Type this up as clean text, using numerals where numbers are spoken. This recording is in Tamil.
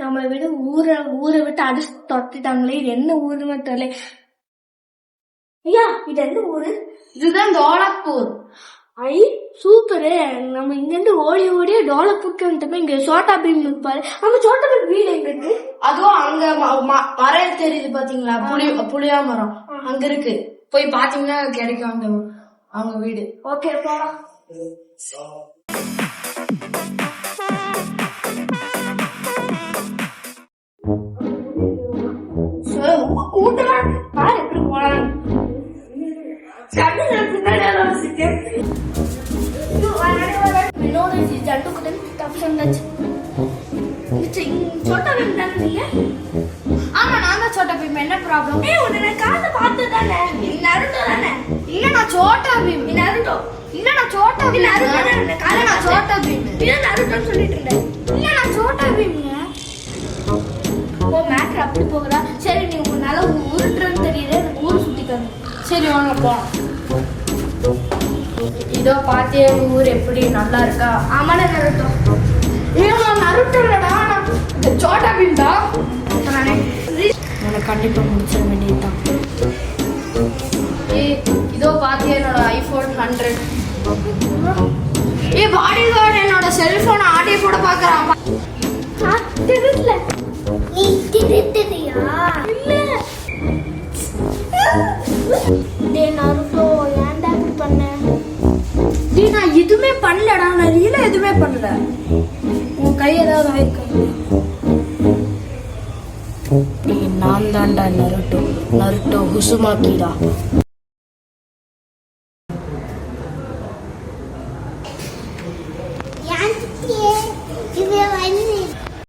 நம்மளை விட ஊரை விட்டு அடிச்சு தொட்டுட்டாங்களே. இது என்ன ஊருன்னு தெரியல. ஐயா, இது என்ன ஊரு? இதுதான் தோலப்பூர். ஐ சூப்பரு. நம்ம இங்கிருந்து ஓடியே டோலப்பூருக்கு வந்துட்டோமே. இங்க சோட்டா பீம் இருப்பாரு. நம்ம சோட்டா பீம் வீடு எங்க இருக்கு? அதுவும் அங்க மரம் தெரியுது பாத்தீங்களா, புளியா மரம் அங்க இருக்கு. போய் பாத்தீங்கன்னா கிடைக்கும் அவங்க வீடு. ஓகே போலாம். கூட்டமா பாரு எப்படி போலாம். ஆமா, நான் தான் சோட்டா பீம். என்ன ப்ராப்ளம்? உன்னை காது பார்த்து தானே. நருட்டோ தானே? இல்ல, நான் சோட்டா பீம். நருட்டோ இல்ல, நான் சோட்டா பீம். நான் சோட்டா பீம். நருட்டோன்னு சொல்லிட்டு இருந்தேன். இல்ல, நான் சோட்டா பீம்ங்க. ஓ, மேட்ரு அப்படி போகுதா? சரி, நீ உன்னால உருட்டுறன்னு தெரியுது. ஊர் சுத்திக்காங்க. சரி வாங்க போலாம். இதோ பாத்தியே ஊர் எப்படி நல்லா இருக்கா? ஆமாண்ணே நருட்டோ. நான் நருட்டோடா, சோட்டா பீம் தான். எனக்கு கண்டிப்பா முடிச்சிட வேண்டியதுதான். இதோ பாத்தியா என்னோட iPhone 100. பாடி கார்டு என்னோட செல்போன் ஆடியோ போட பாக்குறான். தெரியல. நீ திருத்தியா? இல்ல. டேய் நருட்டோ, ஏன்டா இப்படி பண்ண? டேய், நான் எதுவுமே பண்ணலடா. நான் ரீலா எதுவுமே பண்ணல. உன் கை ஏதாவது ஆயிருக்கா? நான் தான்டா நருட்டோ. நருட்டோ ஹுசுமாக்கிடா.